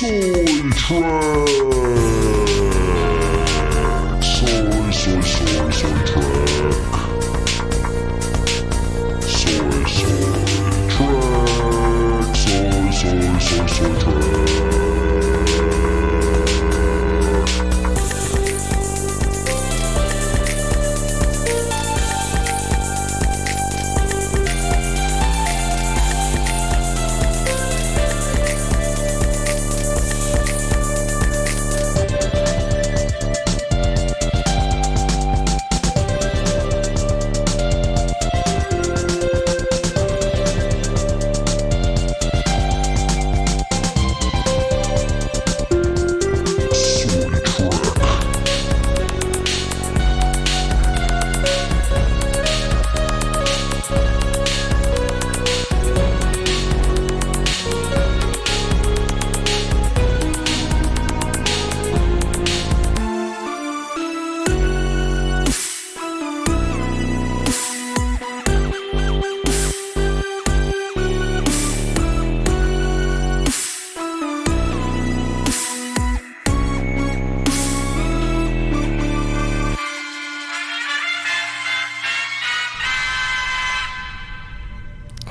Soy track. Soy track. Soy track.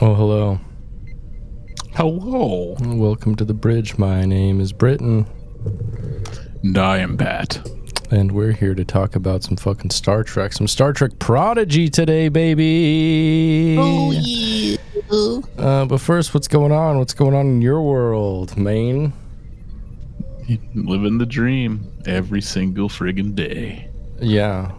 Oh, hello. Hello. Welcome to the bridge. My name is Britton. And I am Pat. And we're here to talk about some fucking Star Trek. Some Star Trek Prodigy today, baby. Oh, yeah. But first, what's going on? What's going on in your world, Maine? Living the dream every single friggin' day. Yeah.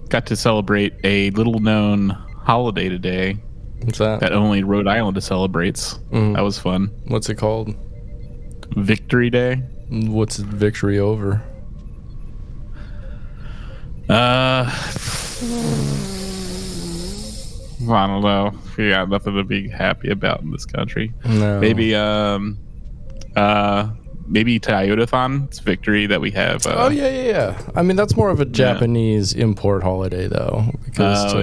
Got to celebrate a little known holiday today. What's that? That only Rhode Island celebrates. That was fun. What's it called? Victory Day. What's victory over? I don't know. We got nothing to be happy about in this country. No. Maybe Toyotathon's victory that we have. Yeah. I mean, that's more of a Japanese import holiday, though. Because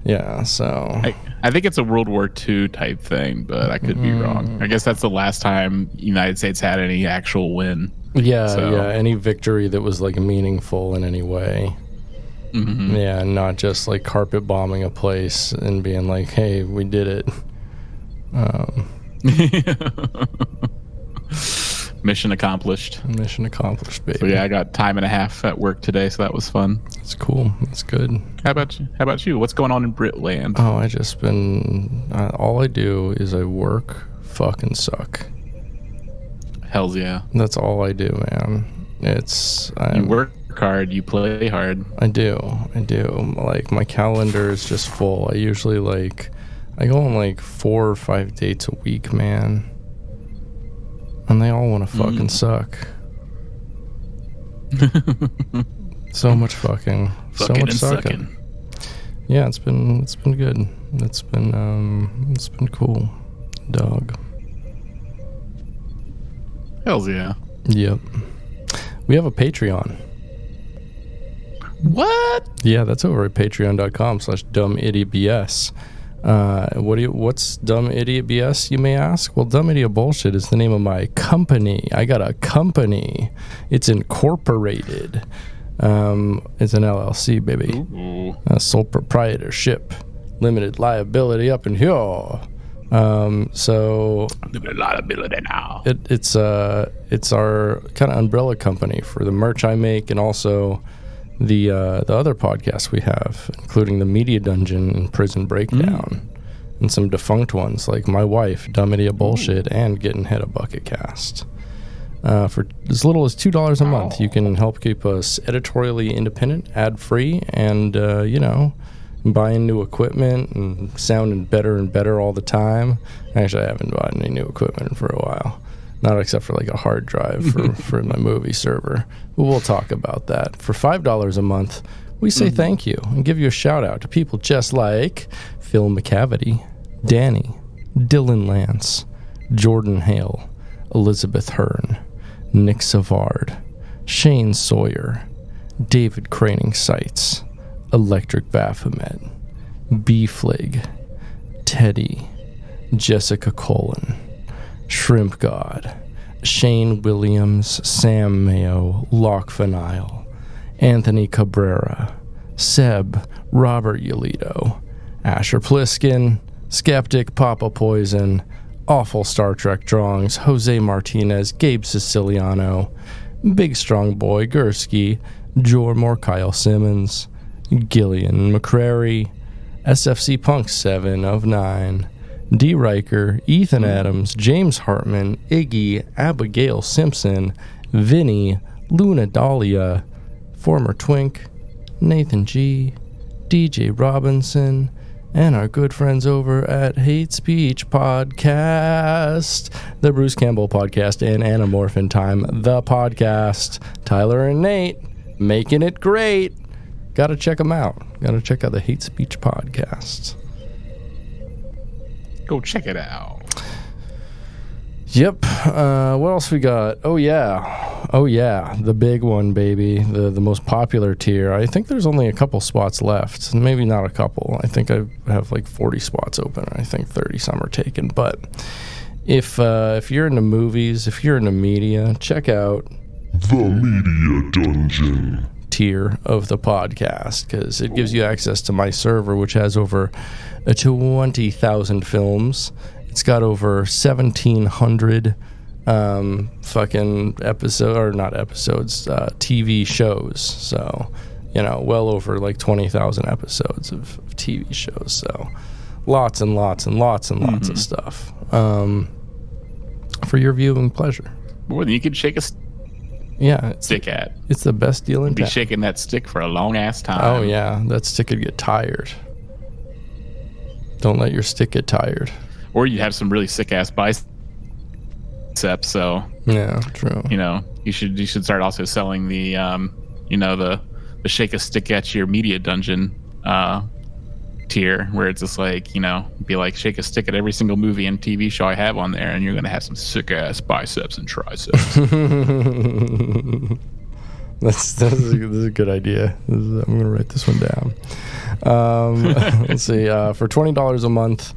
Yeah, so... I think it's a World War II type thing, but I could be wrong. I guess that's the last time the United States had any actual win. Yeah, any victory that was, like, meaningful in any way. Mm-hmm. Yeah, not just, like, carpet bombing a place and being like, hey, we did it. Mission accomplished. Mission accomplished, baby. So yeah, I got time and a half at work today, so that was fun. That's cool. That's good. How about you? What's going on in Britland? Oh, I just been... all I do is I work, fucking suck. Hells yeah. That's all I do, man. You work hard, you play hard. I do. Like, my calendar is just full. I usually, I go on, 4 or 5 dates a week, man. And they all want to fucking suck. So much fucking so much sucking. Yeah, it's been good. It's been cool, dog. Hells yeah. Yep. We have a Patreon. What? Yeah, that's over at patreon.com/dumbidiotbs. What's Dumb Idiot BS, you may ask? Well, Dumb Idiot Bullshit is the name of my company. I got a company. It's incorporated. It's an LLC, baby. Ooh. Sole proprietorship, limited liability up in here. So limited liability now. It's our kind of umbrella company for the merch I make, and also the other podcasts we have, including the Media Dungeon and Prison Breakdown, and some defunct ones like My Wife, Dumb Idiot Bullshit, and Getting Head a Bucket Cast. For as little as $2 a month, you can help keep us editorially independent, ad-free, and buying new equipment and sounding better and better all the time. Actually, I haven't bought any new equipment for a while. Not except for a hard drive for my movie server. But we'll talk about that. For $5 a month, we say thank you and give you a shout out to people just like Phil McCavity, Danny, Dylan Lance, Jordan Hale, Elizabeth Hearn, Nick Savard, Shane Sawyer, David Craning Sights, Electric Baphomet, B-Flig, Teddy, Jessica Colin, Shrimp God, Shane Williams, Sam Mayo, Locke Fanile, Anthony Cabrera, Seb, Robert Yolito, Asher Pliskin, Skeptic, Papa Poison, Awful Star Trek Drawings, Jose Martinez, Gabe Siciliano, Big Strong Boy, Gursky, Jormore, Kyle Simmons, Gillian McCrary, SFC Punk 7 of 9, D. Riker, Ethan Adams, James Hartman, Iggy, Abigail Simpson, Vinny, Luna Dahlia, Former Twink, Nathan G, DJ Robinson, and our good friends over at Hate Speech Podcast, the Bruce Campbell Podcast, and Anamorphin Time, the podcast. Tyler and Nate, making it great. Gotta check them out. Gotta check out the Hate Speech Podcast. Go check it out. Yep. What else we got? Oh yeah, the big one, baby. The most popular tier. I think there's only a couple spots left. Maybe not a couple. I think I have like 40 spots open. I think 30 some are taken. But if you're into movies, if you're into media, check out The Media Dungeon tier of the podcast, because it gives you access to my server, which has over 20,000 films. It's got over 1,700 fucking TV shows. So, well over like 20,000 episodes of TV shows. So, lots and lots and lots and lots of stuff for your viewing pleasure. More than you could shake a stick at. It's the best deal in town. Be shaking that stick for a long ass time. Oh yeah, that stick could get tired. Don't let your stick get tired. Or you have some really sick ass biceps. So yeah, true. You should start also selling the the shake a stick at your media dungeon tier, where it's just like be like shake a stick at every single movie and TV show I have on there, and you're gonna have some sick ass biceps and triceps. This is a good idea. I'm gonna write this one down. Let's see. For $20 a month,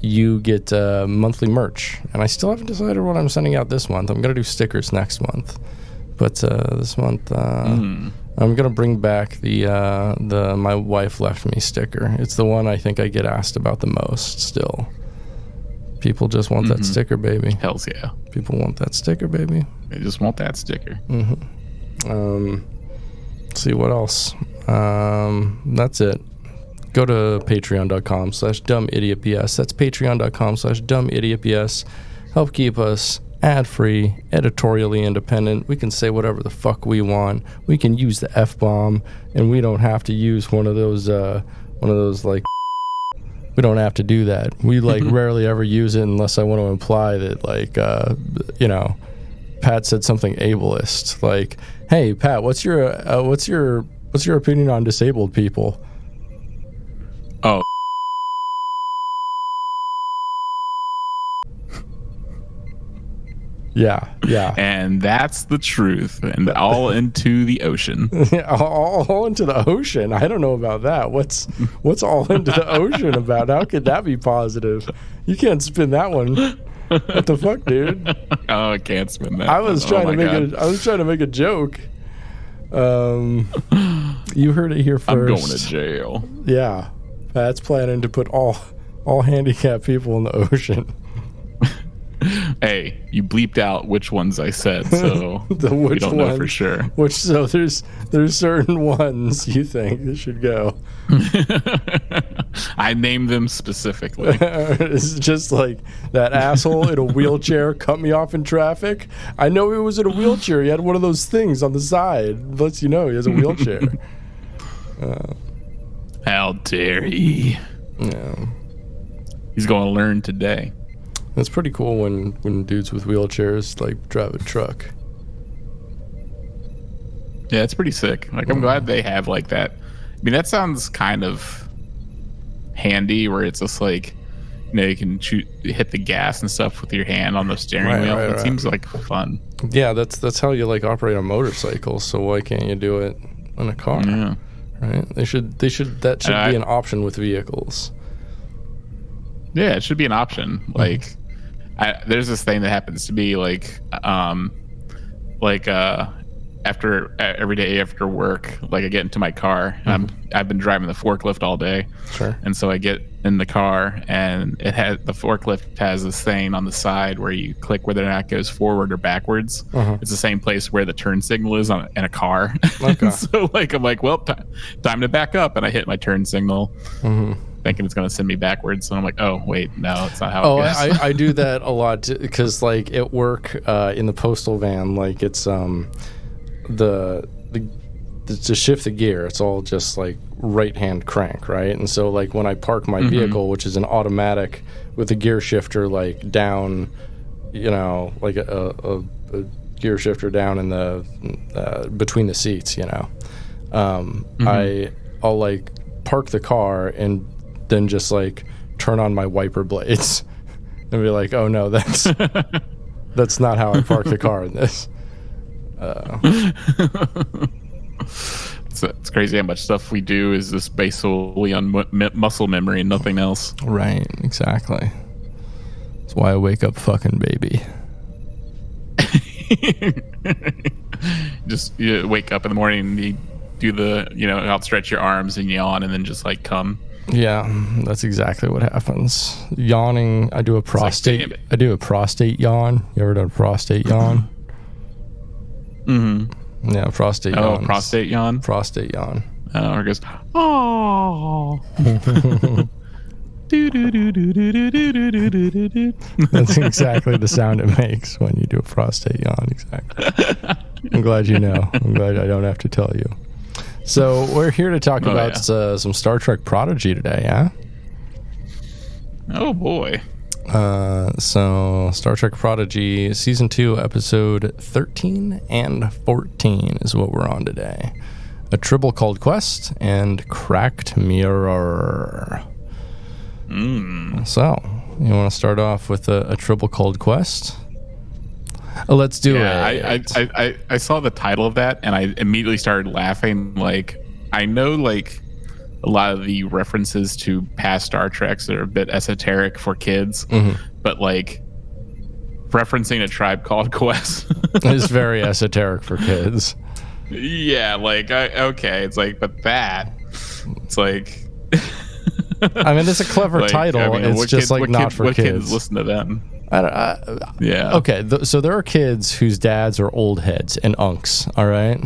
you get monthly merch, and I still haven't decided what I'm sending out this month. I'm gonna do stickers next month, but this month I'm gonna bring back the my wife left me sticker. It's the one I think I get asked about the most. Still, people just want that sticker, baby. Hells yeah, people want that sticker, baby. They just want that sticker. Let's see what else. That's it. Go to patreon.com/dumbIdiotBS. That's patreon.com/dumbIdiotBS. Help keep us ad-free, editorially independent. We can say whatever the fuck we want. We can use the F-bomb, and we don't have to use one of those like, we don't have to do that. We like rarely ever use it unless I want to imply that Pat said something ableist. Like, hey Pat, what's your opinion on disabled people? Oh. Yeah. And that's the truth. And all into the ocean. all into the ocean. I don't know about that. What's all into the ocean about? How could that be positive? You can't spin that one. What the fuck, dude? Oh, I can't spin that. I was trying to make a joke. You heard it here first. I'm going to jail. Yeah. Pat's planning to put all handicapped people in the ocean. Hey, you bleeped out which ones I said, so we don't know for sure. So there's certain ones you think should go. I named them specifically. It's just like that asshole in a wheelchair cut me off in traffic. I know he was in a wheelchair. He had one of those things on the side. Lets you know he has a wheelchair. How dare he? Yeah. He's going to learn today. It's pretty cool when dudes with wheelchairs like drive a truck. Yeah, it's pretty sick. Like, I'm glad they have like that. I mean, that sounds kind of handy, where it's just like, you can hit the gas and stuff with your hand on the steering wheel. It seems like fun. Yeah, that's how you like operate a motorcycle. So why can't you do it in a car? Yeah. Right? That should be an option with vehicles. Yeah, it should be an option. Like, there's this thing that happens to me like after every day after work, like I get into my car. I've been driving the forklift all day, Sure. and so I get in the car, and the forklift has this thing on the side where you click whether or not it goes forward or backwards. It's the same place where the turn signal is in a car. Okay. So like I'm like, well, time to back up, and I hit my turn signal. Thinking it's going to send me backwards, and I'm like, oh wait, no, it's not how it goes. I do that a lot because like at work in the postal van, like it's to shift the gear, it's all just like right hand crank, right? And so like when I park my vehicle, which is an automatic with a gear shifter like down, like a gear shifter down in the between the seats, I'll like park the car and then just like turn on my wiper blades and be like, oh no, that's not how I park the car in this. It's crazy how much stuff we do is just based solely on muscle memory and nothing else. Right, exactly. That's why I wake up fucking baby. Just you wake up in the morning and you do the, outstretch your arms and yawn and then just like come. Yeah, that's exactly what happens. Yawning, I do a prostate. Like, I do a prostate yawn. You ever done a prostate yawn? Yeah, prostate yawn. Oh, prostate yawn? Prostate yawn. Or it goes, oh. That's exactly the sound it makes when you do a prostate yawn. Exactly. I'm glad you know. I'm glad I don't have to tell you. So we're here to talk about some Star Trek Prodigy today, yeah? Oh, boy. So Star Trek Prodigy Season 2, Episode 13 and 14 is what we're on today. A Tribble Called Quest and Cracked Mirror. So, you want to start off with a Tribble Called Quest? Let's do it. I saw the title of that and I immediately started laughing. Like, I know like a lot of the references to past Star Treks are a bit esoteric for kids, but like referencing a Tribe Called Quest is very esoteric for kids. Yeah, like it's like, but it's like. I mean, it's a clever title. I mean, it's just like not for kids. Kids listen to them? Yeah. Okay, so there are kids whose dads are old heads and unks, all right?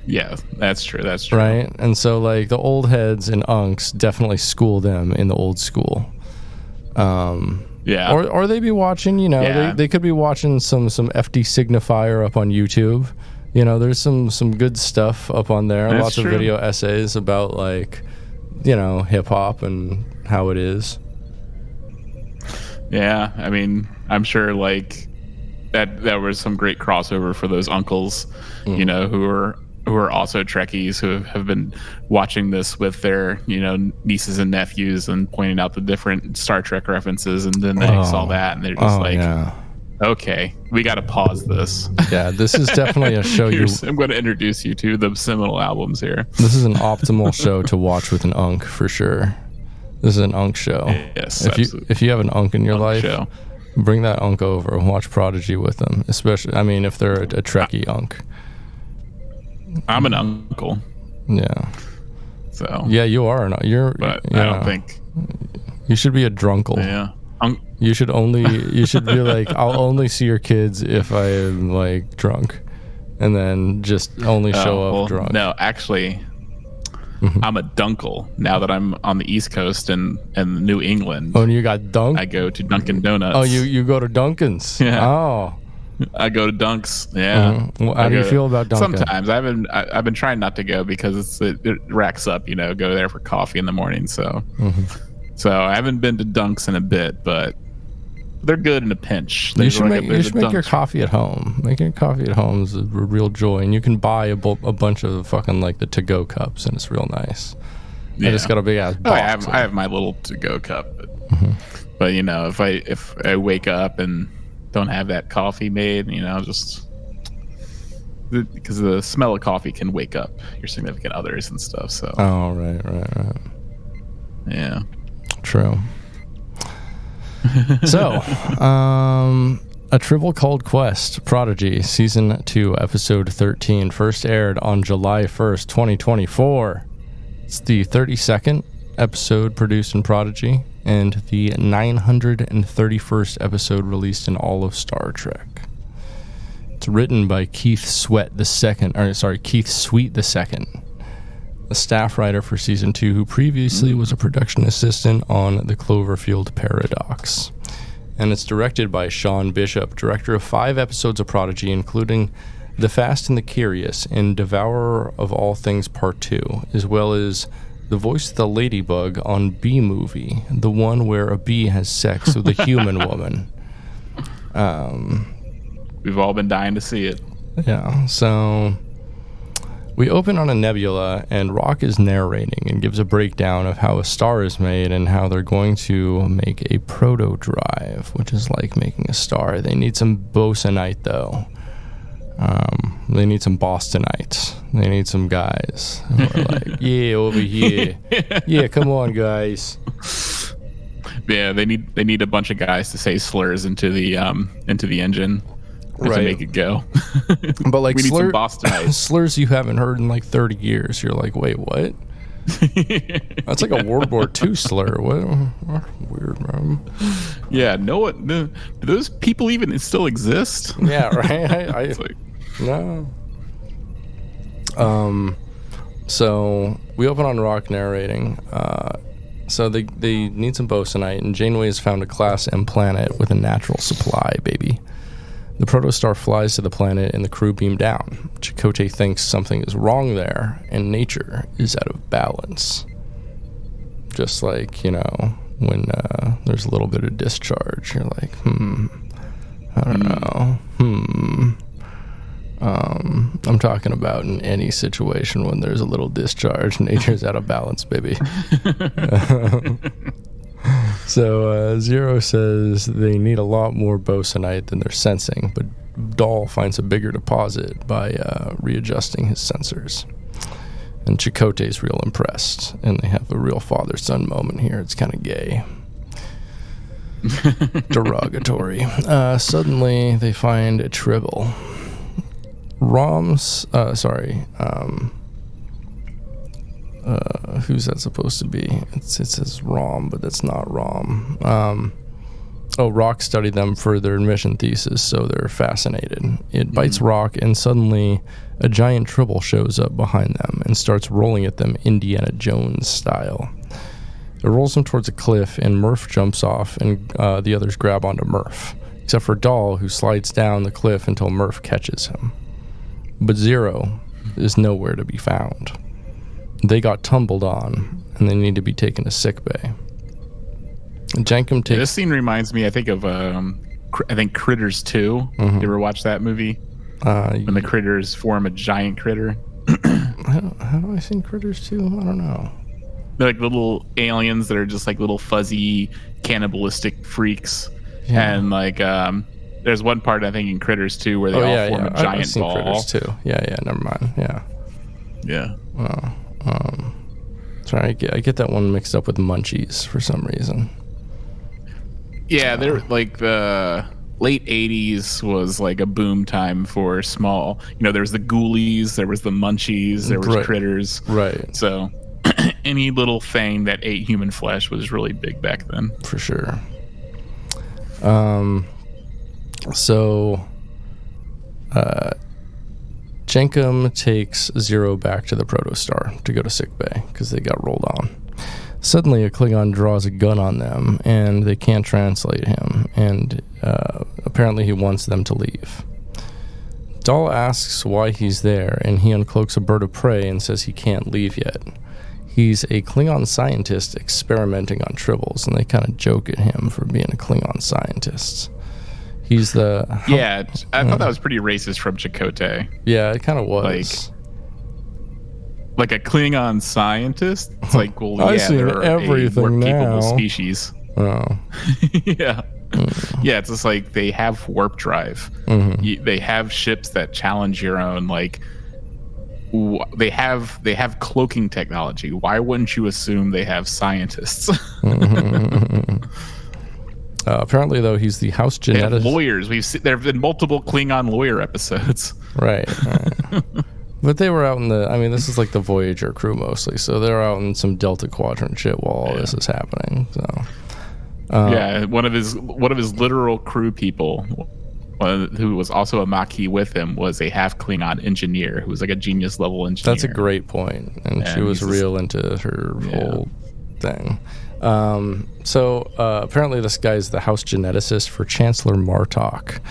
Yeah, that's true. Right? And so, like, the old heads and unks definitely school them in the old school. Yeah. Or they be watching, they could be watching some FD Signifier up on YouTube. There's some good stuff up on there. That's lots true. of video essays about, like, hip-hop and how it is. Yeah, I mean, I'm sure like that was some great crossover for those uncles, who are also Trekkies who have been watching this with their, nieces and nephews and pointing out the different Star Trek references, and then they saw that and they're just okay, we got to pause this. Yeah, this is definitely a show I'm going to introduce you to the seminal albums here. This is an optimal show to watch with an unk for sure. This is an unk show. Yes, if you have an unk in your life, bring that unk over and watch Prodigy with them. Especially, I mean, if they're a Trekkie unk. I'm an uncle. Yeah. So. Yeah, you are. But I don't think. You should be a drunkle. Yeah. You should be like, I'll only see your kids if I am like drunk, and then just only show up drunk. No, actually. I'm a dunkle now that I'm on the East Coast and New England. Oh, and you got Dunk? I go to Dunkin' Donuts. Oh, you go to Dunkin's? Yeah. Oh. I go to Dunks. Yeah. Well, how do you feel about Dunkin'? Sometimes I've been trying not to go because it racks up. Go there for coffee in the morning. So so I haven't been to Dunks in a bit, but they're good in a pinch. You should make your coffee at home. Making coffee at home is a real joy, and you can buy a bunch of fucking like the to-go cups, and it's real nice. Yeah. I just got a big ass box. I have my little to-go cup, but if I wake up and don't have that coffee made, just because the smell of coffee can wake up your significant others and stuff. So. Oh right. Yeah. True. So, A Tribble Called Quest, Prodigy, Season 2, Episode 13, first aired on July 1st, 2024. It's the 32nd episode produced in Prodigy, and the 931st episode released in all of Star Trek. It's written by Keith Sweet II, a staff writer for Season 2 who previously was a production assistant on The Cloverfield Paradox. And it's directed by Sean Bishop, director of 5 episodes of Prodigy, including The Fast and the Curious and Devourer of All Things Part 2, as well as the voice of the ladybug on B-Movie, the one where a bee has sex with a human woman. We've all been dying to see it. Yeah, so we open on a nebula, and Rock is narrating and gives a breakdown of how a star is made and how they're going to make a proto-drive, which is like making a star. They need some Bostonite, though. They need some Bostonites. They need some guys who are like, yeah, over here. Yeah, come on, guys. Yeah, they need a bunch of guys to say slurs into the engine, right, to make it go. But like we need some Bostonites. Slurs you haven't heard in like 30 years. You're like, wait, what? That's like a World War II slur. What weird, man. Yeah, do those people even still exist? Yeah, right. It's like, no. So we open on Rock narrating. So they need some Bostonite, and Janeway has found a Class M planet with a natural supply, baby. The protostar flies to the planet, and the crew beam down. Chakotay thinks something is wrong there, and nature is out of balance. Just like, when there's a little bit of discharge, you're like, I don't know. I'm talking about in any situation when there's a little discharge, nature's out of balance, baby. So Zero says they need a lot more Bostonite than they're sensing, but Dahl finds a bigger deposit by readjusting his sensors. And Chakotay's real impressed, and they have a real father-son moment here. It's kind of gay. Derogatory. Suddenly, they find a Tribble. Who's that supposed to be? It says Rom, but that's not Rom. Rock studied them for their admission thesis, so they're fascinated. It bites Rock, and suddenly a giant Tribble shows up behind them and starts rolling at them Indiana Jones style. It rolls them towards a cliff, and Murph jumps off, and the others grab onto Murph, except for Dahl, who slides down the cliff until Murph catches him. But Zero is nowhere to be found. They got tumbled on, and they need to be taken to sickbay. Jankum takes... This scene reminds me, I think, of Critters 2. You ever watch that movie? When the critters form a giant critter. How do I see Critters 2? I don't know. They're like little aliens that are just like little fuzzy cannibalistic freaks. Yeah. And like there's one part, I think, in Critters 2 where they all form a giant I've seen ball. Critters 2. Yeah, never mind. Yeah. Sorry, I get that one mixed up with Munchies for some reason. Yeah, they're like the late 80s was like a boom time for small. There was the Ghoulies, there was the Munchies, there was Critters. Right. So any little thing that ate human flesh was really big back then. For sure. So Jankum takes Zero back to the protostar to go to sickbay because they got rolled on. Suddenly, a Klingon draws a gun on them, and they can't translate him, and apparently he wants them to leave. Dahl asks why he's there, and he uncloaks a bird of prey and says he can't leave yet. He's a Klingon scientist experimenting on Tribbles, and they kind of joke at him for being a Klingon scientist. He's the... Yeah, I thought that was pretty racist from Chakotay. Yeah, it kind of was. Like a Klingon scientist? It's like, well, yeah, they're everything a more capable now. species. Oh. Yeah. Yeah, it's just like they have warp drive. They have ships that challenge your own. Like, they have cloaking technology. Why wouldn't you assume they have scientists? Apparently, though, he's the house They have geneticist. lawyers. There have been multiple Klingon lawyer episodes. Right. But they were out in the. I mean, this is like the Voyager crew mostly, so they're out in some Delta Quadrant shit while all this is happening. So. One of his literal crew people, who was also a Maquis with him, was a half Klingon engineer who was like a genius level engineer. That's a great point, and she was real into her whole thing. So apparently, this guy's the house geneticist for Chancellor Martok.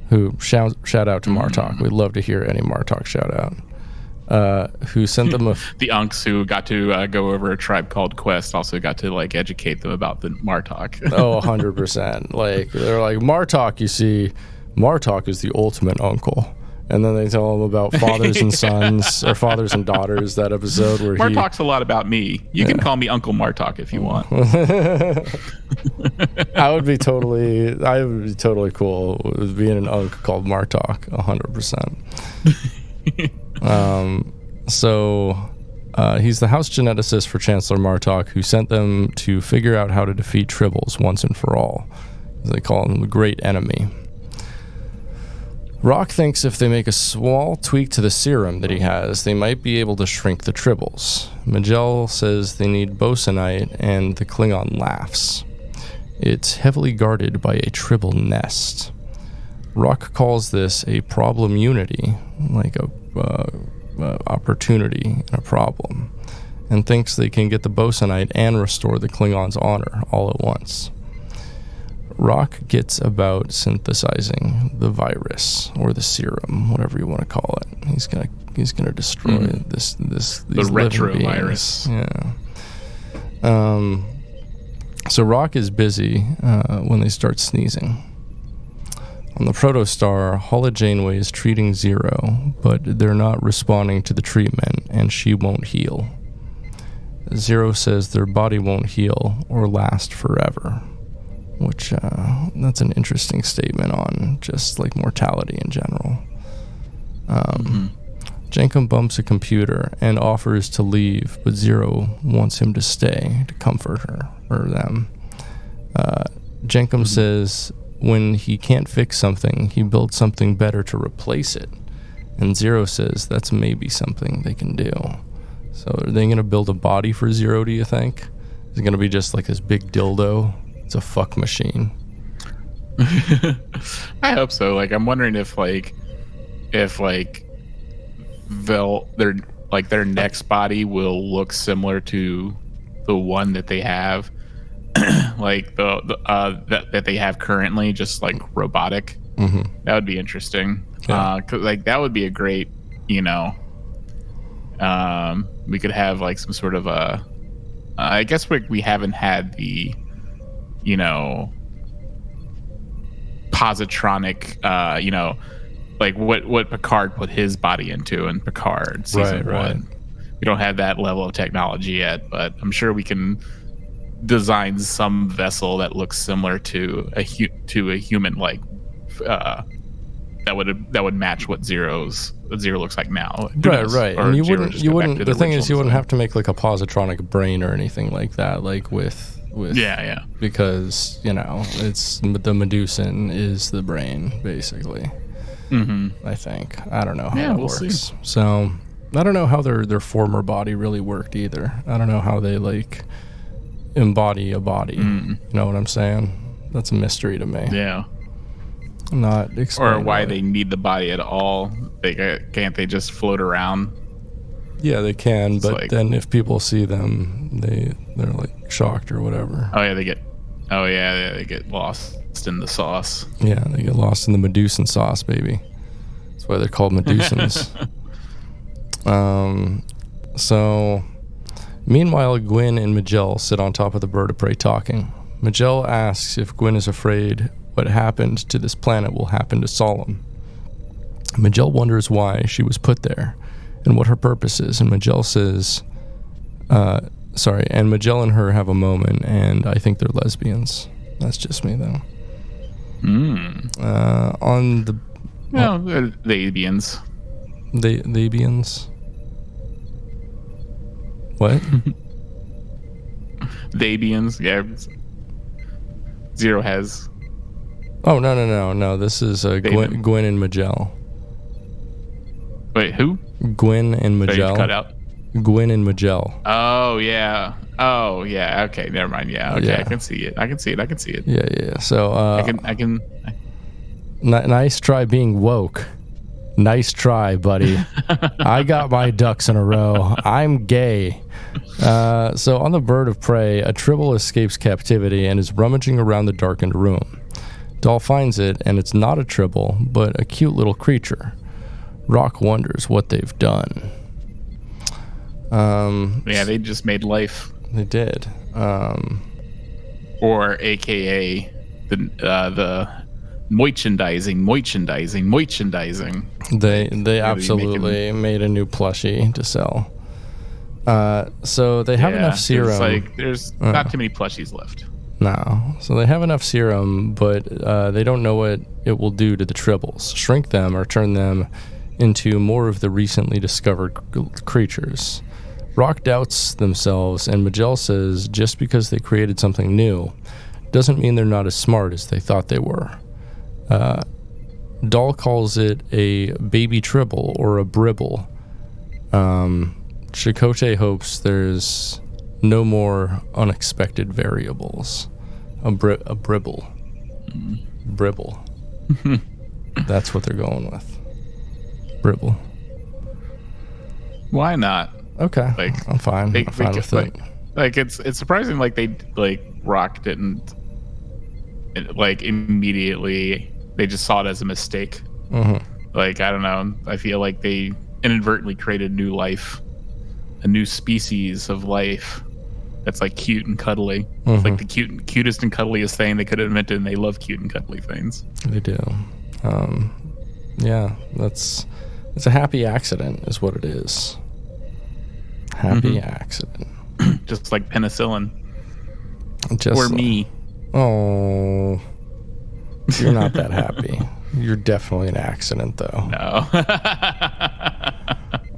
Who shout out to Martok? We'd love to hear any Martok shout out. Who sent them the Unks who got to go over a Tribe Called Quest also got to like educate them about the Martok. 100%. Like they're like, Martok, you see, Martok is the ultimate uncle. And then they tell them about fathers and sons, or fathers and daughters, that episode where Martok's a lot lot about me. You can call me Uncle Martok if you want. I would be totally cool with being an Unk called Martok, 100%. So he's the house geneticist for Chancellor Martok, who sent them to figure out how to defeat Tribbles once and for all. They call him the Great Enemy. Rock thinks if they make a small tweak to the serum that he has, they might be able to shrink the Tribbles. Majel says they need Bostonite, and the Klingon laughs. It's heavily guarded by a Tribble nest. Rock calls this a problem unity, like a opportunity and a problem, and thinks they can get the Bostonite and restore the Klingons' honor all at once. Rock gets about synthesizing the virus or the serum, whatever you want to call it. He's gonna destroy these retrovirus. Yeah. So Rock is busy when they start sneezing. On the Protostar, Hala Janeway is treating Zero, but they're not responding to the treatment, and she won't heal. Zero says their body won't heal or last forever, which that's an interesting statement on just like mortality in general. Jenkum bumps a computer and offers to leave, but Zero wants him to stay to comfort her or them. Jenkum says when he can't fix something, he builds something better to replace it. And Zero says that's maybe something they can do. So are they going to build a body for Zero, do you think? Is it going to be just like this big dildo? It's a fuck machine. I hope so. Like, I'm wondering if their next body will look similar to the one that they have, like that they have currently, just like robotic. That would be interesting. Yeah. 'Cause, like, that would be a great, we could have like some sort of I guess we haven't had the, positronic, like what Picard put his body into in Picard season 1. We don't have that level of technology yet, but I'm sure we can design some vessel that looks similar to a human, like that would match what Zero looks like now. Right. And you wouldn't. The thing is, you wouldn't design. have to make like a positronic brain or anything like that, like with. Yeah. Because it's the Medusan is the brain basically. I think. I don't know how that works. See. So I don't know how their former body really worked either. I don't know how they like embody a body. You know what I'm saying? That's a mystery to me. Yeah. Not explaining or why they need the body at all. Can't they just float around? Yeah, they can, It's but like- then if people see them, they're like shocked or whatever. Oh yeah, they get lost in the sauce. Yeah, they get lost in the Medusan sauce, baby. That's why they're called Medusans. So, meanwhile, Gwyn and Majel sit on top of the bird of prey talking. Majel asks if Gwyn is afraid what happened to this planet will happen to Solemn. Majel wonders why she was put there and what her purpose is, and Majel says, and Majel and her have a moment, and I think they're lesbians. That's just me, though. On the... No, they're the Abians. The Abians? What? The Abians, yeah. Zero has. Oh, no. This is Gwen and Magell. Wait, who? Gwen and Sorry, you Magell. cut out. Gwen and Magell. Oh yeah. Okay, never mind. Yeah. Okay, Yeah. I can see it. Yeah. So I can. Nice try being woke. Nice try, buddy. I got my ducks in a row. I'm gay. So on the bird of prey, a Tribble escapes captivity and is rummaging around the darkened room. Doll finds it, and it's not a Tribble, but a cute little creature. Rock wonders what they've done. Yeah, they just made life. They did. Or AKA the merchandising. They absolutely made a new plushie to sell. So they have enough serum. There's not too many plushies left. No. So they have enough serum, but they don't know what it will do to the Tribbles. Shrink them or turn them into more of the recently discovered creatures. Rock doubts themselves, and Magell says just because they created something new doesn't mean they're not as smart as they thought they were. Doll calls it a baby Tribble or a bribble. Chakotay hopes there's no more unexpected variables. A bribble. Bribble. That's what they're going with. Bribble. Why not? Okay, I'm fine. I'm fine with it. It's surprising. Rock didn't immediately. They just saw it as a mistake. Mm-hmm. I don't know. I feel like they inadvertently created new life, a new species of life that's cute and cuddly. Mm-hmm. It's the cutest and cuddliest thing they could have invented, and they love cute and cuddly things. They do. Yeah, it's a happy accident, is what it is. Happy accident. Just like penicillin. Or me. Oh, you're not that happy. You're definitely an accident, though.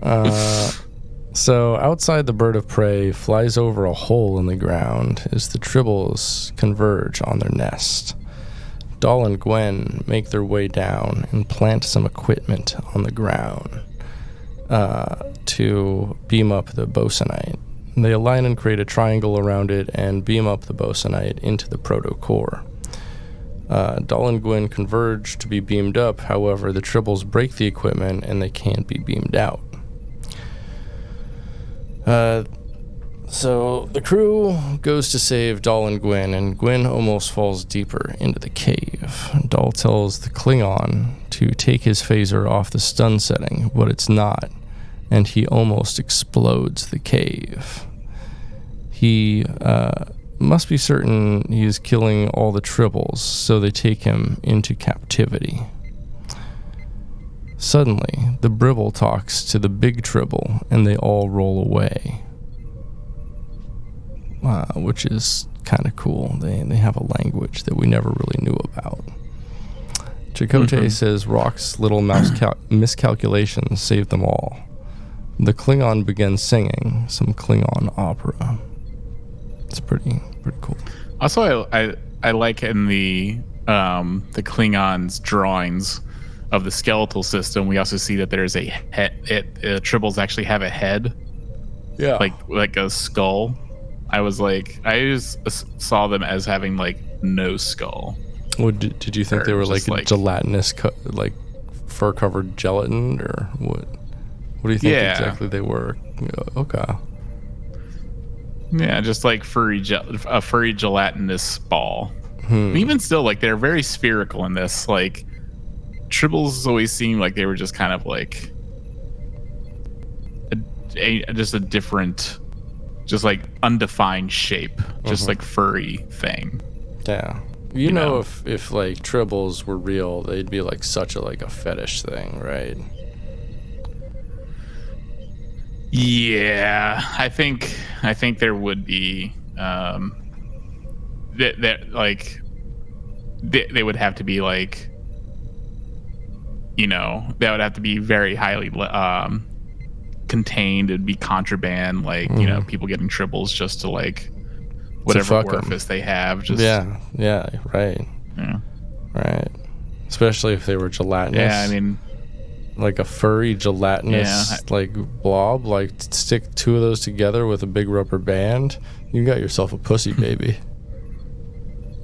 No. So outside, the bird of prey flies over a hole in the ground as the Tribbles converge on their nest. Doll and Gwen make their way down and plant some equipment on the ground to beam up the Bostonite. They align and create a triangle around it and beam up the Bostonite into the proto-core. Doll and Gwen converge to be beamed up. However, the Tribbles break the equipment and they can't be beamed out. So the crew goes to save Doll and Gwen almost falls deeper into the cave. Doll tells the Klingon to take his phaser off the stun setting, but it's not, and he almost explodes the cave. He must be certain he is killing all the Tribbles, so they take him into captivity. Suddenly, the Bribble talks to the big Tribble, and they all roll away. Which is kind of cool. They have a language that we never really knew about. Chakotay says Rock's little miscalculations saved them all. The Klingon begins singing some Klingon opera. It's pretty cool. Also, I like in the Klingons' drawings of the skeletal system, we also see that there's a head. Tribbles actually have a head. Yeah. Like a skull. I just saw them as having no skull. Well, did you think they were gelatinous, fur-covered gelatin, or what? What do you think exactly they were? Okay. Yeah, just a furry gelatinous ball. Even still, they're very spherical in this. Tribbles always seemed like they were just kind of just a different, just undefined shape, just furry thing. Yeah. You know, if Tribbles were real, they'd be such a fetish thing, right? Yeah, I think there would be they would have to be that would have to be very highly contained. It'd be contraband, people getting Tribbles just to whatever fuck 'em. orifice they have. Just right. Especially if they were gelatinous. Yeah, I mean, like a furry gelatinous like blob. Like stick two of those together with a big rubber band. You got yourself a pussy baby.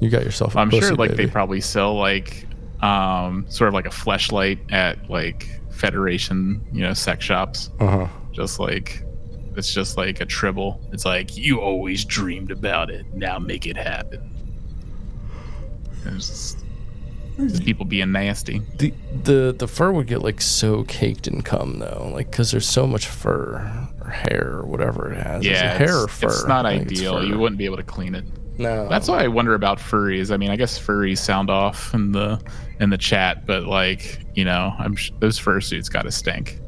You got yourself a I'm pussy sure like baby. they probably sell like sort of like a fleshlight at like Federation, sex shops. Just like it's just like a Tribble. It's like, you always dreamed about it, now make it happen. And it's just people being nasty. The fur would get like so caked in cum though, like because there's so much fur or hair or whatever it has. Yeah, Is it hair or fur? It's not I think it's ideal. fur. You wouldn't be able to clean it. No, That's why I wonder about furries. I mean, I guess furries sound off in the chat, but like, those fursuits got to stink.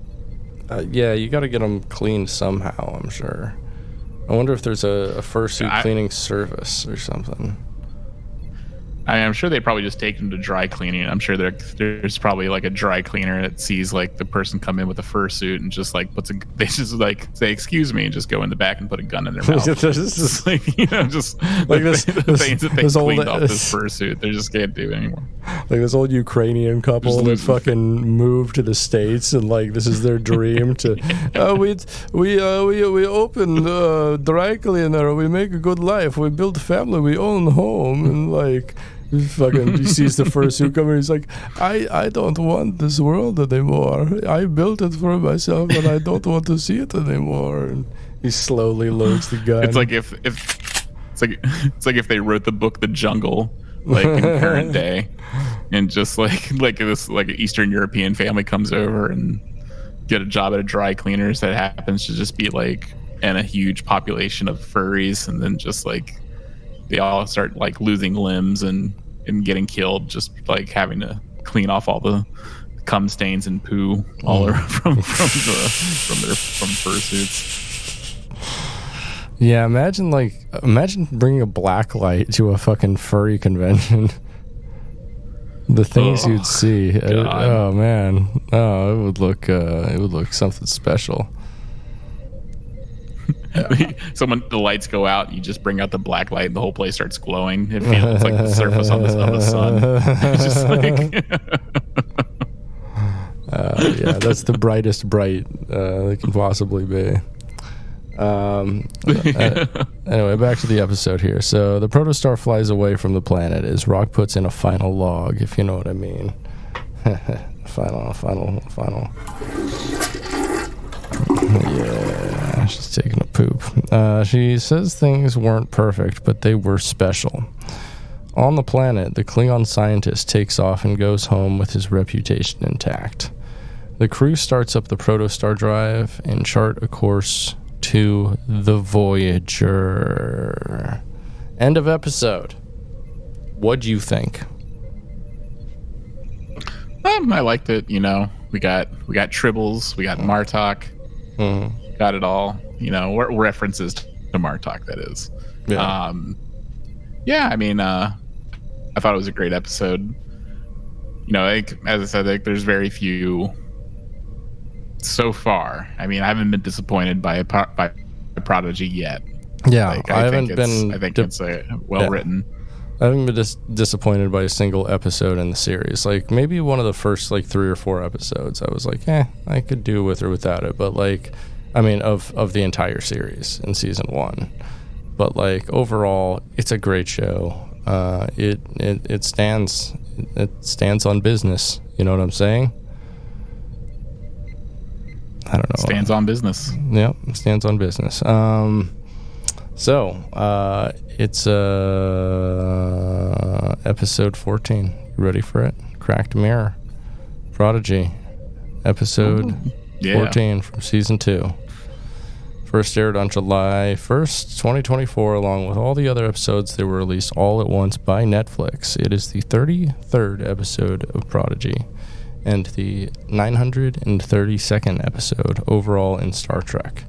Yeah, you got to get them cleaned somehow, I'm sure. I wonder if there's a fursuit cleaning service or something. I'm sure they probably just take them to dry cleaning. I'm sure there's probably like a dry cleaner that sees like the person come in with a fursuit and just like they just like say, "Excuse me," and just go in the back and put a gun in their mouth. Just like, just like the things that they cleaned off this old fursuit, they just can't do anymore. Like this old Ukrainian couple that fucking moved to the States and like this is their dream to we open dry cleaner, we make a good life, we build a family, we own a home, and like fucking he sees the fursuit coming, he's like, I don't want this world anymore. I built it for myself and I don't want to see it anymore. And he slowly loads the gun. It's like if they wrote the book The Jungle like in current day, and just like this like an Eastern European family comes over and get a job at a dry cleaners that happens to just be like in a huge population of furries, and then just like they all start like losing limbs and getting killed, just like having to clean off all the cum stains and poo all over from fursuits. Yeah, imagine bringing a black light to a fucking furry convention. The things you'd see. Oh man. Oh, it would look something special. The lights go out, you just bring out the black light and the whole place starts glowing. It feels like the surface of the sun. It's just like yeah, that's the brightest bright it can possibly be. Anyway, back to the episode here. So the protostar flies away from the planet as Rock puts in a final log, if you know what I mean. Final. Yeah, she's taking a poop. She says things weren't perfect, but they were special. On the planet, the Klingon scientist takes off and goes home with his reputation intact. The crew starts up the protostar drive and chart a course to the Voyager. End of episode. What'd you think? I liked it. We got Tribbles, we got Martok, got it all. References to Martok, that is. Yeah. I mean, I thought it was a great episode. Like, as I said, like, there's very few so far. I mean, I haven't been disappointed by Prodigy yet. Yeah, like, I think it's well written. I haven't been disappointed by a single episode in the series. Like, maybe one of the first, 3 or 4 episodes, I was like, I could do with or without it. But, of the entire series in season 1. But, overall, it's a great show. It stands on business. You know what I'm saying? I don't know. Stands on business. Yep, stands on business. It's episode 14. You ready for it? Cracked Mirror. Prodigy. Episode 14 from season 2. First aired on July 1st, 2024, along with all the other episodes. They were released all at once by Netflix. It is the 33rd episode of Prodigy and the 932nd episode overall in Star Trek.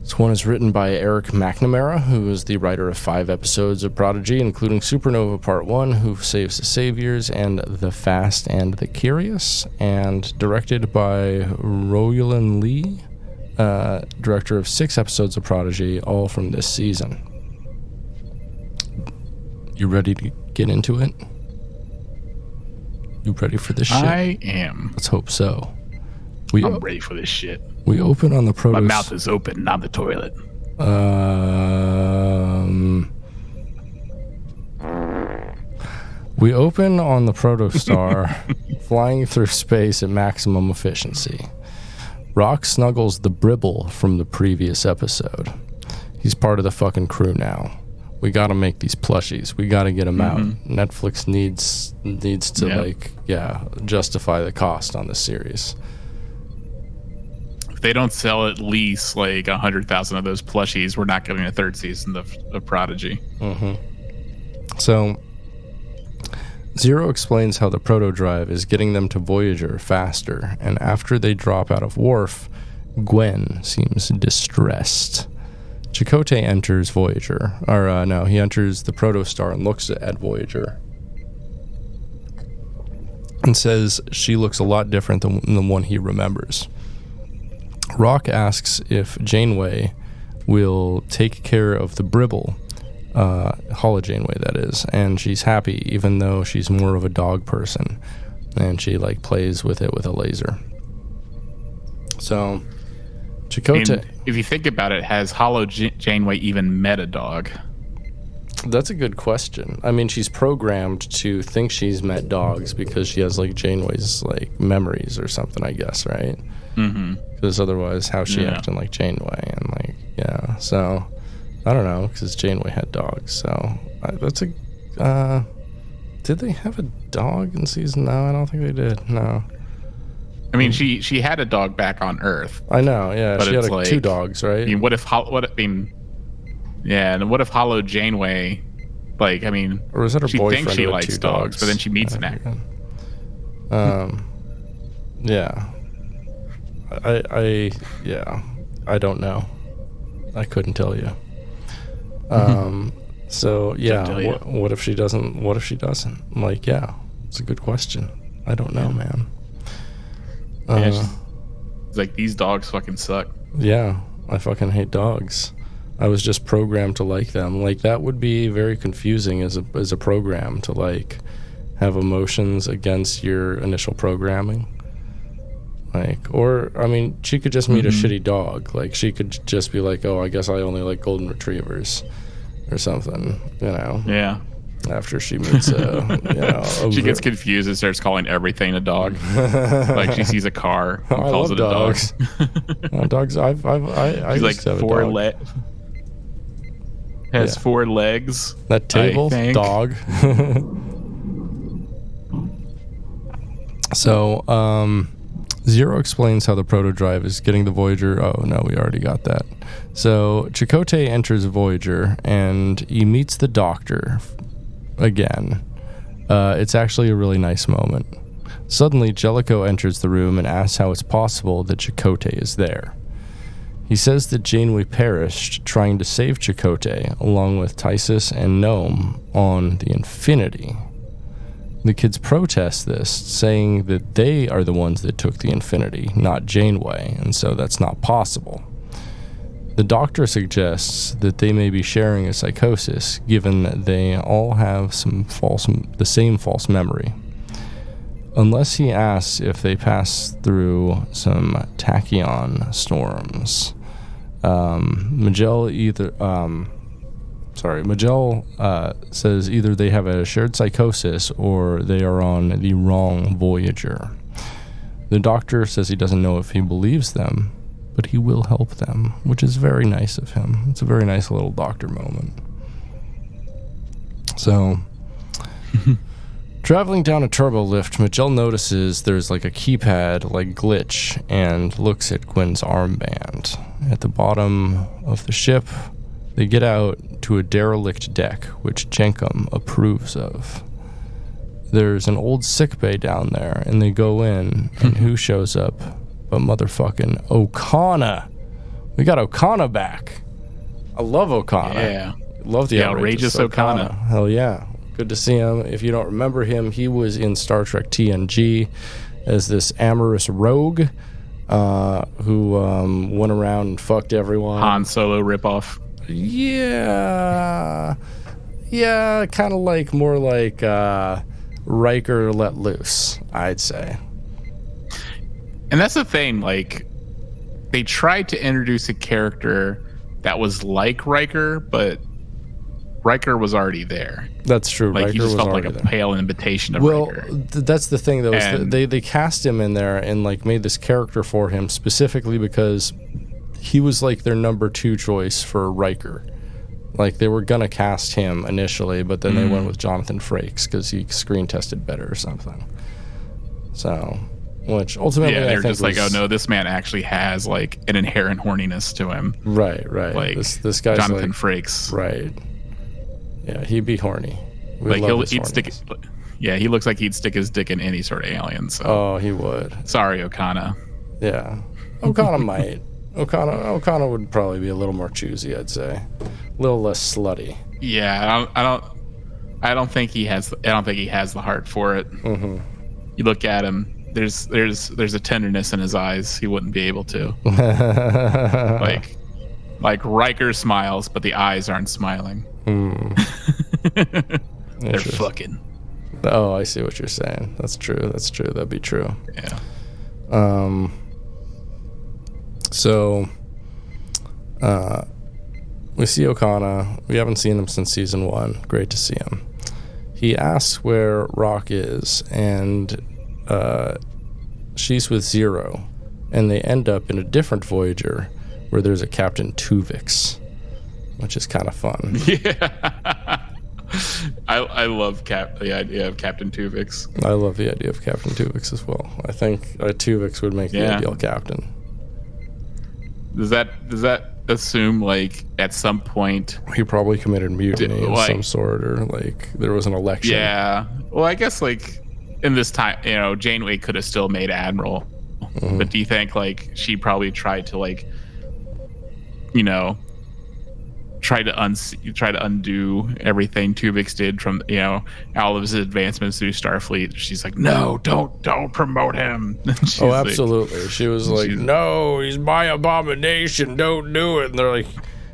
This one is written by Eric McNamara, who is the writer of 5 episodes of Prodigy, including Supernova Part 1, Who Saves the Saviors, and The Fast and the Curious, and directed by Royalyn Lee, director of 6 episodes of Prodigy, all from this season. You ready to get into it? You ready for this shit? I am. Let's hope so. I'm ready for this shit. We open on the My mouth is open, not the toilet. We open on the Protostar, flying through space at maximum efficiency. Rock snuggles the Tribble from the previous episode. He's part of the fucking crew now. We gotta make these plushies. We gotta get them out. Netflix needs to justify the cost on this series. If they don't sell at least like 100,000 of those plushies, we're not getting a third season of Prodigy. So Zero explains how the proto-drive is getting them to Voyager faster, and after they drop out of Worf, Gwen seems distressed. Chakotay enters Voyager. He enters the Protostar and looks at Voyager and says she looks a lot different than the one he remembers. Rock asks if Janeway will take care of the Tribble, Holo Janeway that is, and she's happy even though she's more of a dog person, and she like plays with it with a laser. So Chakotay, and if you think about it, has Holo Janeway even met a dog? That's a good question. I mean, she's programmed to think she's met dogs because she has like Janeway's like memories or something, I guess, right? Because otherwise, how's she acting like Janeway? And like, yeah, so I don't know, because Janeway had dogs. So that's a. Did they have a dog in season? No, I don't think they did. No. I mean, she had a dog back on Earth. I know, yeah. But She had like, 2 dogs, right? I mean, what if Holo Janeway, like, I mean, or was that her she boyfriend? thinks she with likes 2 dogs, but then she meets an actor. Yeah. I don't know. I couldn't tell you. So yeah, what if she doesn't? What if she doesn't? I'm like, yeah, it's a good question. I don't know, man. It's like, these dogs fucking suck. Yeah, I fucking hate dogs. I was just programmed to like them. Like, that would be very confusing as a program to like have emotions against your initial programming. Like, or I mean, she could just meet a shitty dog. Like, she could just be like, oh, I guess I only like golden retrievers or something, you know. Yeah. After she meets she gets confused and starts calling everything a dog. Like, she sees a car and calls it dogs. A dog. Dogs. I She's like used to have 4 a dog. Has 4 legs. That table dog. So, Zero explains how the proto-drive is getting the Voyager. Oh, no, we already got that. So, Chakotay enters Voyager, and he meets the Doctor again. It's actually a really nice moment. Suddenly, Jellicoe enters the room and asks how it's possible that Chakotay is there. He says that Janeway perished trying to save Chakotay, along with Tysus and Gnome, on the Infinity. The kids protest this, saying that they are the ones that took the Infinity, not Janeway, and so that's not possible. The Doctor suggests that they may be sharing a psychosis, given that they all have the same false memory. Unless he asks if they pass through some tachyon storms. Majel says either they have a shared psychosis or they are on the wrong Voyager. The Doctor says he doesn't know if he believes them, but he will help them, which is very nice of him. It's a very nice little Doctor moment. So, traveling down a turbo lift, Majel notices there's like a keypad like glitch and looks at Gwen's armband. At the bottom of the ship, they get out to a derelict deck, which Jenkum approves of. There's an old sickbay down there, and they go in, and who shows up but motherfucking O'Connor. We got O'Connor back. I love O'Connor. Yeah. Love the outrageous O'Connor. Hell yeah. Good to see him. If you don't remember him, he was in Star Trek TNG as this amorous rogue who went around and fucked everyone. Han Solo ripoff. Yeah. Yeah, kind of like more like Riker let loose, I'd say. And that's the thing, like, they tried to introduce a character that was like Riker, but Riker was already there. That's true. Like, Riker he just was felt like a already there. pale invitation of Riker. That's the thing, though. Is And- they cast him in there and like made this character for him specifically because he was like their number 2 choice for Riker. Like, they were gonna cast him initially, but then they went with Jonathan Frakes because he screen tested better or something. So, which ultimately, Yeah, I they were think just like, oh no, this man actually has like an inherent horniness to him. right. Like, This guy's Jonathan like, Frakes. right. Yeah, he'd be horny. We Like, love his he'd stick. horniness. Yeah, he looks like he'd stick his dick in any sort of alien. So, Oh, he would. sorry, Okana. Yeah, Okana might. Okana would probably be a little more choosy, I'd say, a little less slutty. Yeah, I don't think he has. I don't think he has the heart for it. Mm-hmm. You look at him. There's a tenderness in his eyes. He wouldn't be able to. like Riker smiles, but the eyes aren't smiling. They're fucking. Oh, I see what you're saying. That's true. That'd be true. Yeah. So, we see Okana. We haven't seen him since season 1. Great to see him. He asks where Rock is, and she's with Zero, and they end up in a different Voyager where there's a Captain Tuvix, which is kind of fun. Yeah. I love the idea of Captain Tuvix. I love the idea of Captain Tuvix as well. I think Tuvix would make the ideal captain. Does that assume, like, at some point He probably committed mutiny of like- some sort, or like there was an election. Yeah. Well, I guess, like, in this time, Janeway could have still made Admiral. But do you think, like, she probably tried to, like, try to undo everything Tuvix did from, all of his advancements through Starfleet? She's like, no, don't promote him. She's Oh, like- absolutely. She was like, no, he's my abomination. Don't do it. And they're like,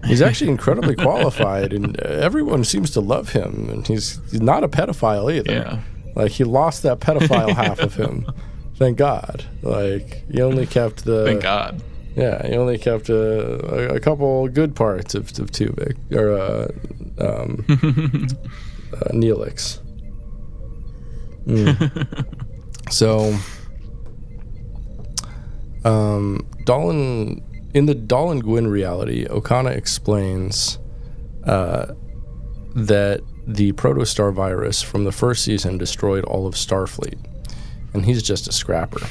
he's actually incredibly qualified, and everyone seems to love him. And he's not a pedophile either. Yeah. Like, he lost that pedophile half of him. Thank God. Like, he only kept the... Thank God. Yeah, he only kept a couple good parts of Tuvix, or Neelix. So, in the Dahl Gwyn reality, Okana explains that the protostar virus from the first season destroyed all of Starfleet, and he's just a scrapper.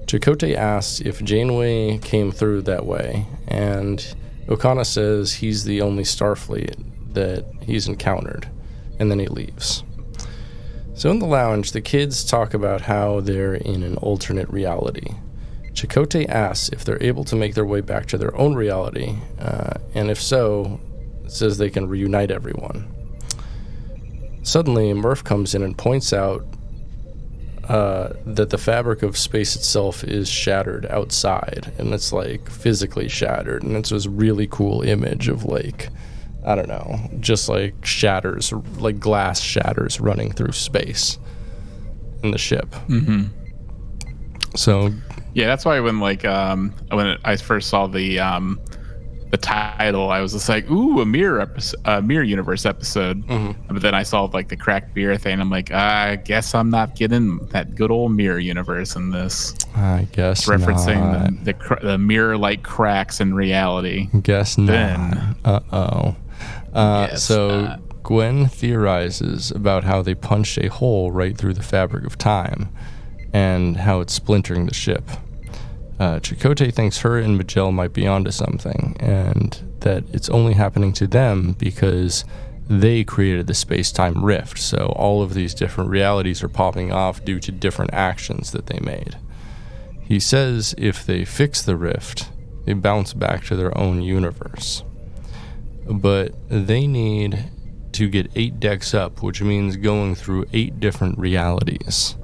Chakotay asks if Janeway came through that way, and Okana says he's the only Starfleet that he's encountered, and then he leaves. So in the lounge, the kids talk about how they're in an alternate reality. Chakotay asks if they're able to make their way back to their own reality, and if so, says they can reunite everyone. Suddenly, Murph comes in and points out that the fabric of space itself is shattered outside, and it's like physically shattered, and it's this really cool image of, like, I don't know, just like shatters, like glass shatters running through space in the ship. Mm-hmm. So Yeah, that's why when I first saw the title, I was just like, "Ooh, a mirror universe episode." Mm-hmm. But then I saw, like, the cracked beer thing. I'm like, I guess I'm not getting that good old mirror universe in this. I guess Referencing not. the mirror-like cracks in reality. Guess Then- not. Uh-oh. Guess So not. Gwen theorizes about how they punched a hole right through the fabric of time, and how it's splintering the ship. Chakotay thinks her and Majel might be onto something, and that it's only happening to them because they created the space-time rift, so all of these different realities are popping off due to different actions that they made. He says if they fix the rift, they bounce back to their own universe. But they need to get 8 decks up, which means going through 8 different realities.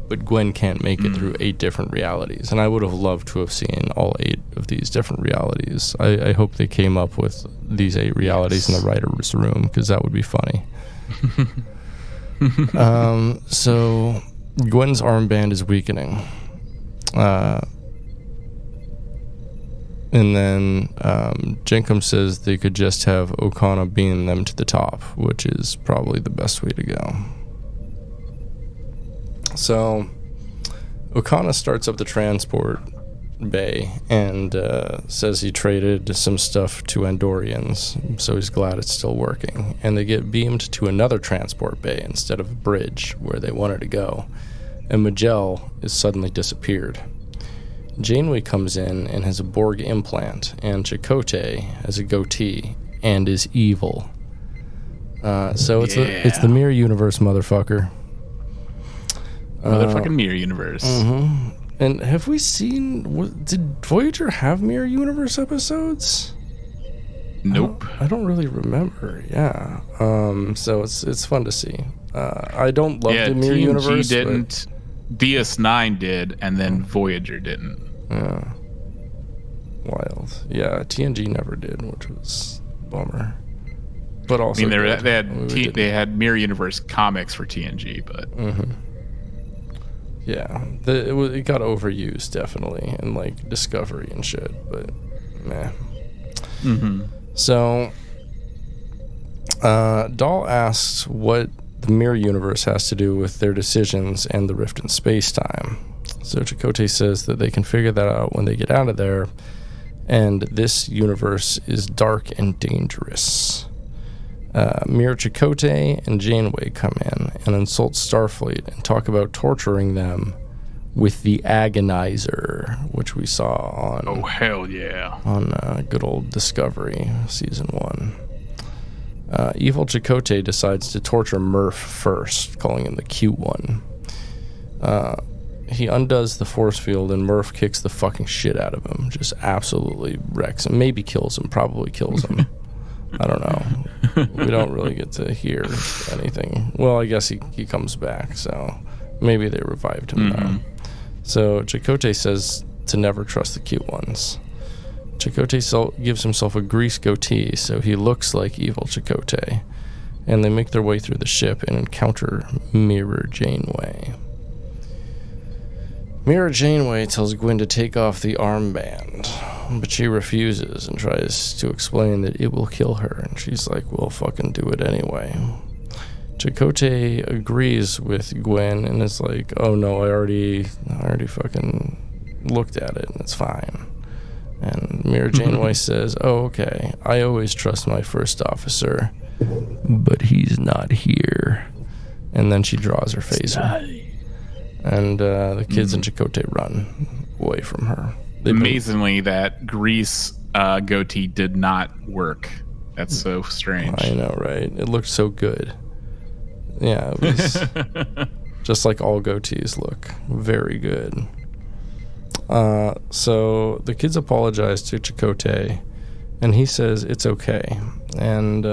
but Gwen can't make it through 8 different realities. And I would have loved to have seen all 8 of these different realities. I hope they came up with these 8 realities in the writer's room, because that would be funny. So Gwen's armband is weakening. And then Jenkum says they could just have Okana beam them to the top, which is probably the best way to go. So Okana starts up the transport bay and says he traded some stuff to Andorians, so he's glad it's still working. And they get beamed to another transport bay instead of a bridge where they wanted to go. And Majel is suddenly disappeared. Janeway comes in and has a Borg implant, and Chakotay has a goatee and is evil. So it's the mirror universe, motherfucker. Motherfucking mirror universe. Mm-hmm. And have we seen... Did Voyager have mirror universe episodes? Nope. I don't really remember. Yeah. So it's fun to see. I don't love the mirror TNG universe. Didn't. DS9 did, and then Voyager didn't. Yeah. Wild. Yeah, TNG never did, which was a bummer. But also, I mean, they had mirror universe comics for TNG, but yeah, it got overused definitely in like Discovery and shit. But meh. So, Dahl asks what the mirror universe has to do with their decisions and the rift in space-time. So Chakotay says that they can figure that out when they get out of there, and this universe is dark and dangerous. Mirror Chakotay and Janeway come in and insult Starfleet and talk about torturing them with the Agonizer, which we saw on... Oh, hell yeah. On good old Discovery, Season 1. Evil Chakotay decides to torture Murph first, calling him the cute one. He undoes the force field and Murph kicks the fucking shit out of him. Just absolutely wrecks him. Maybe kills him. Probably kills him. I don't know. We don't really get to hear anything. Well, I guess he comes back, so maybe they revived him now. So Chakotay says to never trust the cute ones. Chakotay gives himself a grease goatee, so he looks like evil Chakotay. And they make their way through the ship and encounter Mirror Janeway. Mirror Janeway tells Gwen to take off the armband, but she refuses and tries to explain that it will kill her, and she's like, well, fucking do it anyway. Chakotay agrees with Gwen and is like, oh no, I already fucking looked at it and it's fine. And Mirror Janeway says, oh, okay, I always trust my first officer, but he's not here. And then she draws her phaser. And the kids in Chakotay run away from her. Amazingly, that grease goatee did not work. That's so strange. I know, right? It looked so good. Yeah, it was just like all goatees look. Very good. So the kids apologize to Chakotay, and he says it's okay, and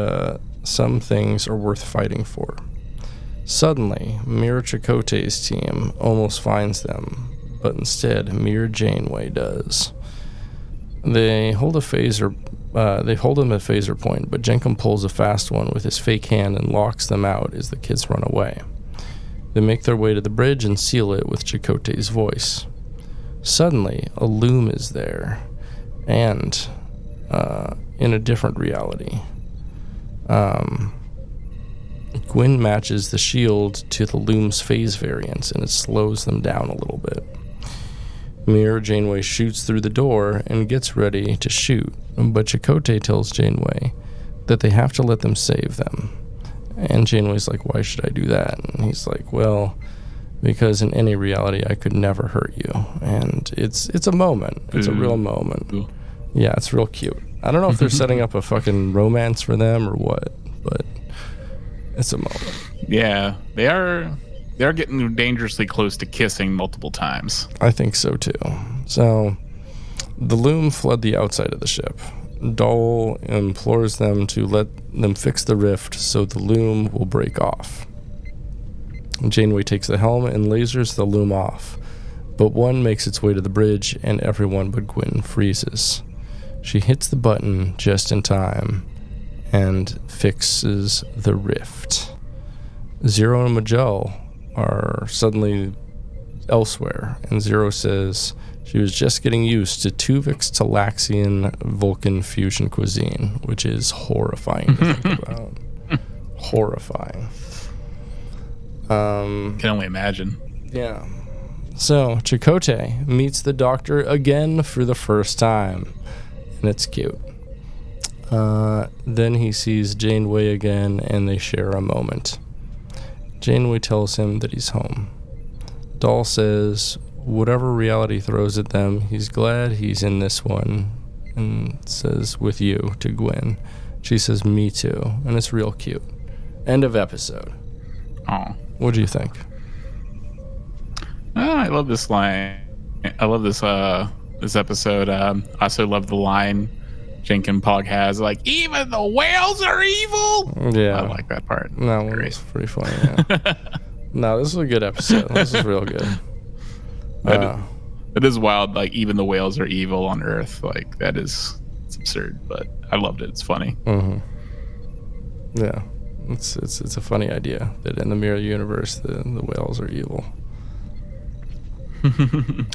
some things are worth fighting for. Suddenly, Mirror Chakotay's team almost finds them, but instead, Mirror Janeway does. They hold him at phaser point, but Jenkum pulls a fast one with his fake hand and locks them out as the kids run away. They make their way to the bridge and seal it with Chakotay's voice. Suddenly, a loom is there, and in a different reality. Gwen matches the shield to the loom's phase variance, and it slows them down a little bit. Mirror Janeway shoots through the door and gets ready to shoot, but Chakotay tells Janeway that they have to let them save them. And Janeway's like, why should I do that? And he's like, well, because in any reality I could never hurt you. And it's a moment. It's a real moment. Ooh. Yeah, it's real cute. I don't know if they're setting up a fucking romance for them or what, but it's a moment. Yeah, they are getting dangerously close to kissing multiple times. I think so too. So the loom flood the outside of the ship. Dole implores them to let them fix the rift so the loom will break off. Janeway takes the helmet and lasers the loom off, but one makes its way to the bridge, and everyone but Gwyn freezes. She hits the button just in time and fixes the rift. Zero and Majel are suddenly elsewhere, and Zero says she was just getting used to Tuvik's Talaxian Vulcan fusion cuisine, which is horrifying to think about. Horrifying. Can only imagine. Yeah. So Chakotay meets the Doctor again for the first time, and it's cute. Then he sees Janeway again, and they share a moment. Janeway tells him that he's home. Dahl says whatever reality throws at them, he's glad he's in this one, and says with you to Gwyn. She says me too, and it's real cute. End of episode. Oh, what do you think? I love this line. I love this episode. I also love the line Jenkins Pog has, like, even the whales are evil. Yeah, I like that part. That one was pretty funny. Yeah. No, this is a good episode. This is real good. It is wild. Like, even the whales are evil on Earth. Like, it's absurd, but I loved it. It's funny. Mm-hmm. Yeah, it's a funny idea that in the mirror universe the whales are evil.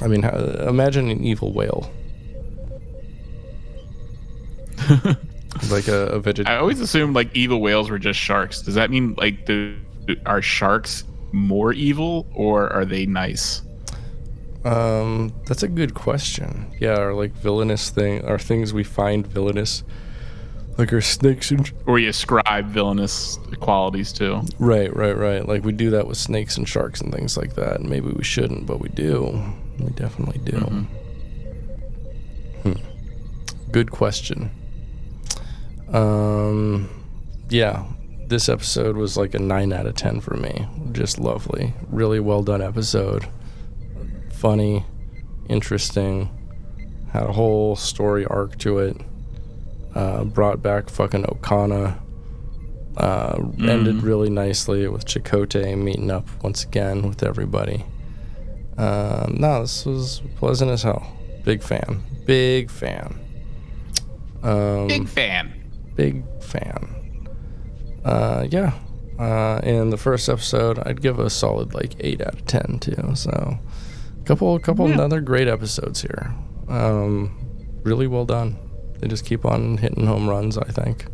I mean, imagine an evil whale. Like a vegetarian. I always assumed like evil whales were just sharks. Does that mean like are sharks more evil or are they nice? That's a good question. Yeah, are like villainous are things we find villainous, like our snakes and or you ascribe villainous qualities to. Right. Like we do that with snakes and sharks and things like that. And maybe we shouldn't, but we do. We definitely do. Mm-hmm. Good question. Yeah, this episode was like a 9 out of 10 for me. Just lovely. Really well done episode. Funny, interesting, had a whole story arc to it. Brought back fucking Okana. Ended really nicely with Chakotay meeting up once again with everybody. No, this was pleasant as hell. Big fan. Big fan. Yeah. And the first episode, I'd give a solid like 8 out of 10 too. So, couple other great episodes here. Really well done. They just keep on hitting home runs, I think,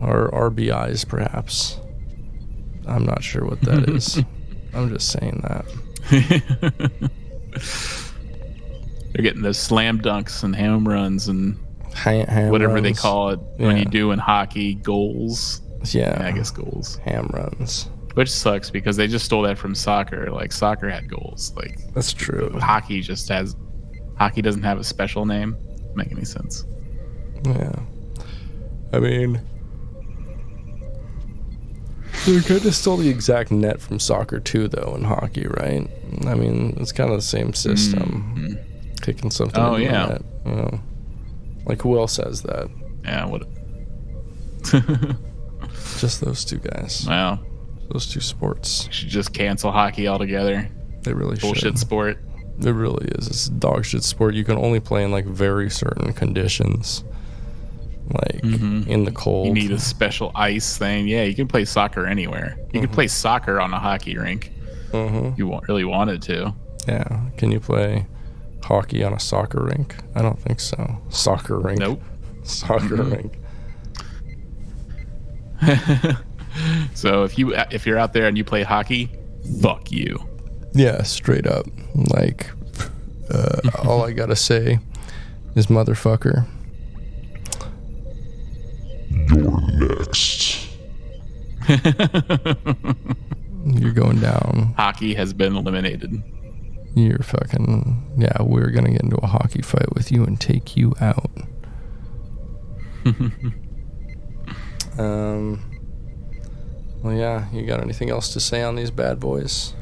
or RBIs perhaps. I'm not sure what that is. I'm just saying that. They're getting those slam dunks and home runs and whatever runs. They call it when you do in hockey, goals. Yeah, I guess goals. Ham runs. Which sucks because they just stole that from soccer. Like soccer had goals. Like that's true. Hockey doesn't have a special name. Doesn't make any sense. Yeah. I mean, they kind of stole the exact net from soccer too, though, in hockey, right? I mean, it's kind of the same system. Mm-hmm. Kicking something in the net, you know. Like, who else has that? Yeah, what? Just those two guys. Wow. Those two sports. You should just cancel hockey altogether. They really should. Bullshit sport. It really is. It's a dog shit sport. You can only play in, like, very certain conditions. Like, in the cold. You need a special ice thing. Yeah, you can play soccer anywhere. You can play soccer on a hockey rink. You really wanted to. Yeah. Can you play hockey on a soccer rink? I don't think so. Soccer rink. Nope. Soccer rink. So if you're out there and you play hockey, fuck you. Yeah, straight up. Like, all I gotta say is motherfucker. You're next. You're going down. Hockey has been eliminated. You're fucking... Yeah, we're gonna get into a hockey fight with you and take you out. Well, yeah, you got anything else to say on these bad boys?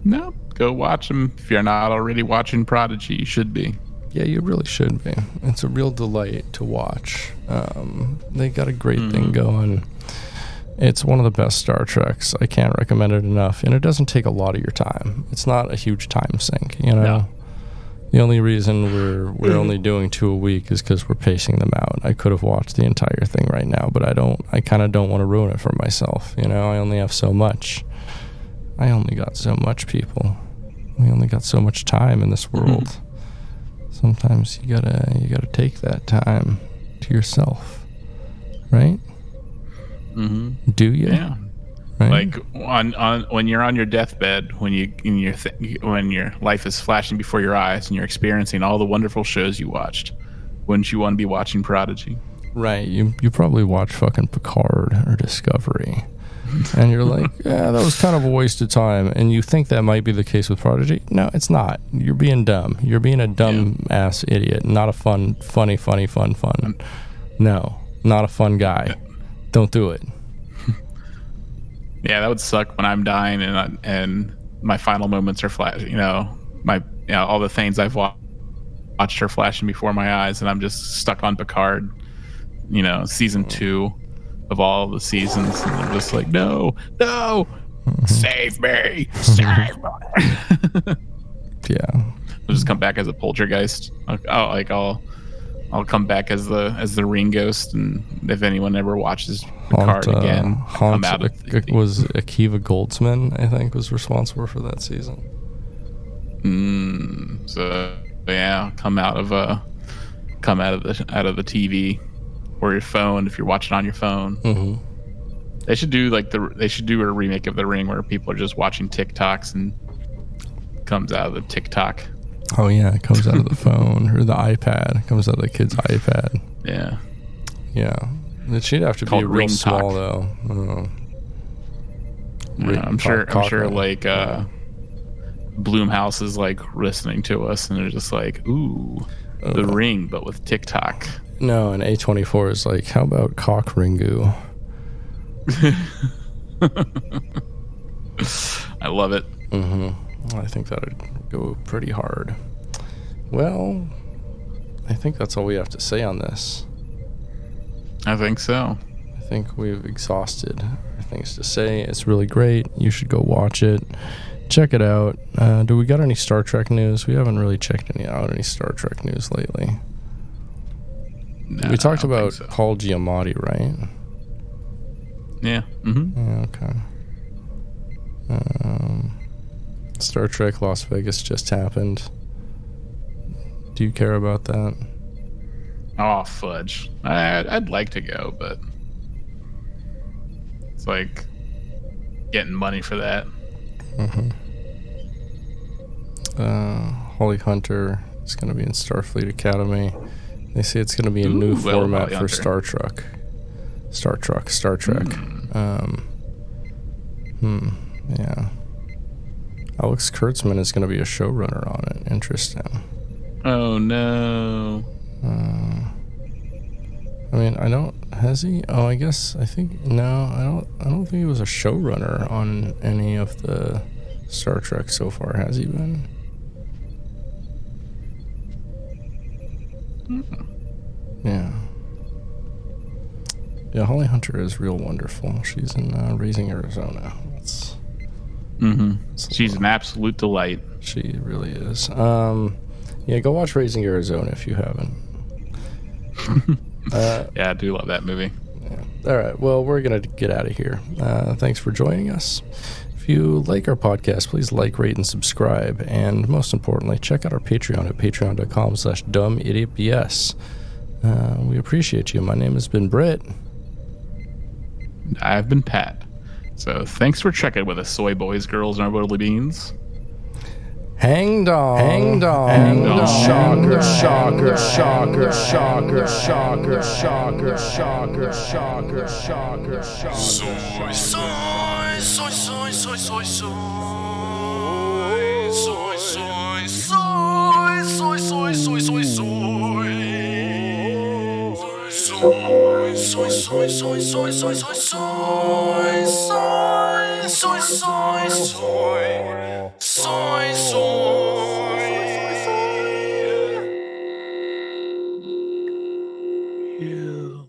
No, go watch them. If you're not already watching Prodigy, you should be. Yeah, you really should be. It's a real delight to watch. They got a great thing going. It's one of the best Star Treks. I can't recommend it enough. And it doesn't take a lot of your time. It's not a huge time sink, you know? No. The only reason we're only doing 2 a week is because we're pacing them out. I could have watched the entire thing right now, but I kind of don't want to ruin it for myself. You know, I only have so much. I only got so much, people. We only got so much time in this world. Sometimes you gotta take that time to yourself, right? Do you? Yeah. Right? Like on when you're on your deathbed, when your life is flashing before your eyes and you're experiencing all the wonderful shows you watched, wouldn't you want to be watching Prodigy? Right. You probably watch fucking Picard or Discovery, and you're like, yeah, that was kind of a waste of time. And you think that might be the case with Prodigy? No, it's not. You're being dumb. You're being a dumb ass idiot. Not a funny. No, not a fun guy. Don't do it. Yeah, that would suck when I'm dying and my final moments are flashing. You know, all the things I've watched are flashing before my eyes, and I'm just stuck on Picard. You know, season 2 of all the seasons, and I'm just like, no, save me. Yeah. I'll just come back as a poltergeist. I'll come back as the ring ghost, and if anyone ever watches Picard again, come out of was Akiva Goldsman, I think, was responsible for that season. So yeah, come out of the TV or your phone if you're watching on your phone. They should do a remake of The Ring where people are just watching TikToks and comes out of the TikTok. Oh yeah, it comes out of the phone or the iPad. It comes out of the kid's iPad. Yeah. It should have to be real Ring small Talk. though. Yeah, I'm sure like Bloomhouse is like listening to us and they're just like, ooh, The Ring, but with TikTok. No, and A24 is like, how about Cock Ringu? I love it. I think that would go pretty hard. Well, I think that's all we have to say on this. I think so. I think we've exhausted our things to say. It's really great. You should go watch it. Check it out. Do we got any Star Trek news? We haven't really checked any Star Trek news lately. No, we talked about so. Paul Giamatti, right? Yeah. Yeah, okay. Star Trek Las Vegas just happened. Do you care about that? Oh, fudge. I'd like to go, but it's like getting money for that. Holly Hunter is going to be in Starfleet Academy. They say it's going to be a new format for Star Trek. Yeah. Alex Kurtzman is going to be a showrunner on it. Interesting. Oh no. I mean, has he? Oh, I think no, I don't think he was a showrunner on any of the Star Trek so far, has he been? Yeah, Holly Hunter is real wonderful. She's in Raising Arizona. She's an absolute delight. She really is. Yeah, go watch Raising Arizona if you haven't. Yeah, I do love that movie. Yeah. All right, well, we're going to get out of here. Thanks for joining us. If you like our podcast, please like, rate, and subscribe. And most importantly, check out our Patreon at patreon.com/dumbidiotbs. We appreciate you. My name has been Britt. I've been Pat. So thanks for checking with us, soy boys, girls, and our Whittly Beans. Hang dong, hang dong, hang dong, shocker, shocker, shocker, shocker, shocker, shocker, shocker, shocker, shocker, shocker. Soy, soy, soy, soy, soy, soy, soy, soy, soy, soy, soy, soy, soy, soy, soy. Soy, soy, soy, soy, soy, soy, soy, soy, soy, soy, soy, soy. Yeah.